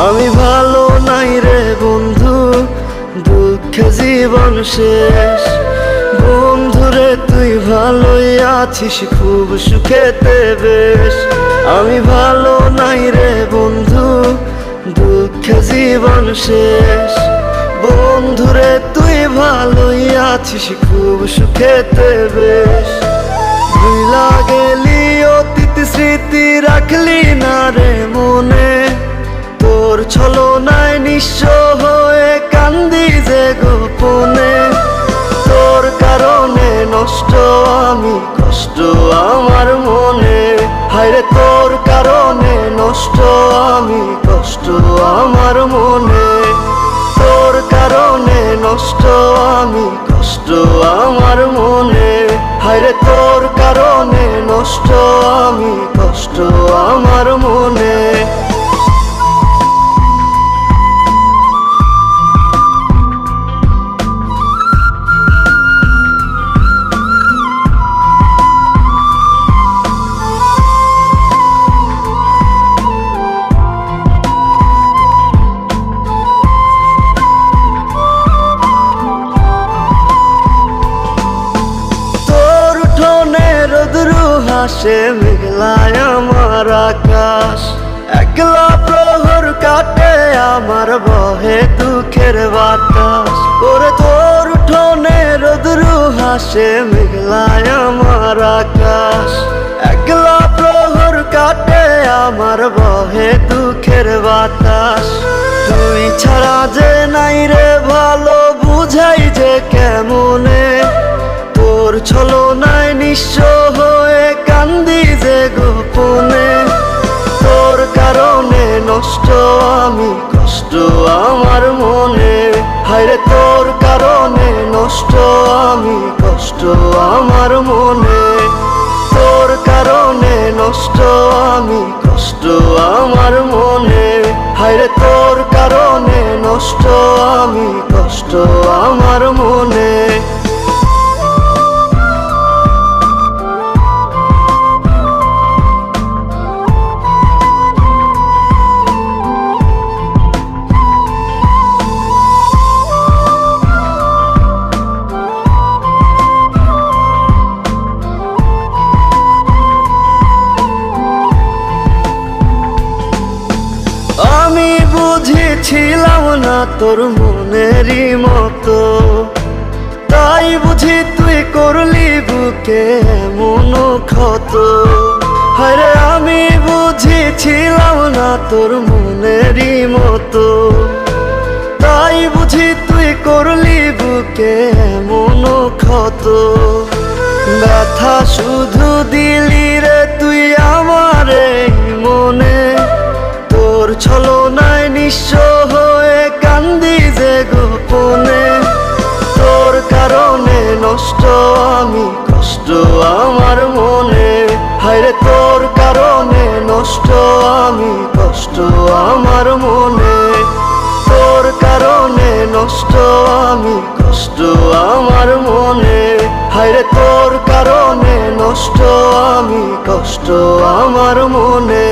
আমি ভালো নাই রে বন্ধু, দুঃখে জীবন শেষ। বন্ধুরে তুই ভালোই আছিস, খুব সুখেতে বেশ। আমি ভালো নাই রে বন্ধু, দুঃখে জীবন শেষ। বন্ধুরে তুই ভালোই আছিস, খুব সুখেতে বেশ। ভুলা গেলি অতীত স্মৃতি, রাখলি না রে মনে। তোর ছলনায় নিঃস্ব হয়ে কান্দি যে গোপনে। তোর কারণে নষ্ট আমি, কষ্ট আমার মনে। হায়রে তোর কারণে নষ্ট আমি, কষ্ট আমার মনে। তোর কারণে নষ্ট আমি, কষ্ট আমার মনে। হায়রে তোর কারণে নষ্ট আমি, কষ্ট আমার মনে। হাসে মেঘলায় আমার আকাশ, একলা প্রহর কাটে আমার বহে দুঃখের বাতাস। ওরে তোর উঠোনে রোদ্রু হাসে মেঘলায় আমার আকাশ, একলা প্রহর কাটে আমার বহে দুঃখের বাতাস। তুই ছাড়া যে নাই রে ভালো, বুঝাই যে কেমনে। তোর ছলনায় নিঃস্ব হয়ে কান্দি যে গোপনে। তোর কারণে নষ্ট আমি, কষ্ট আমার মনে। হায়রে তোর কারণে নষ্ট আমি, কষ্ট আমার মনে। তোর কারণে নষ্ট আমি, কষ্ট আমার মনে। হায়রে তোর কারণে নষ্ট আমি, কষ্ট আমার মনে। আমি বুঝেছিলাম না তোর মনেরই মতো, তাই বুঝি তুই করলি বুকে এমন ক্ষত। হায়রে আমি বুঝেছিলাম না তোর মনেরই মতো, তাই বুঝি তুই করলি বুকে এমন ক্ষত। ব্যথা শুধু দিলি রে তুই আমার এই মনে। তোর ছলনায় নিঃস্ব হয়ে কান্দি যে গোপনে। তোর কারণে নষ্ট আমি, কষ্ট আমার মনে। হায়রে তোর কারণে নষ্ট আমি, কষ্ট আমার মনে। তোর কারণে নষ্ট আমি, কষ্ট আমার মনে। হায়রে তোর কারণে নষ্ট আমি, কষ্ট আমার মনে।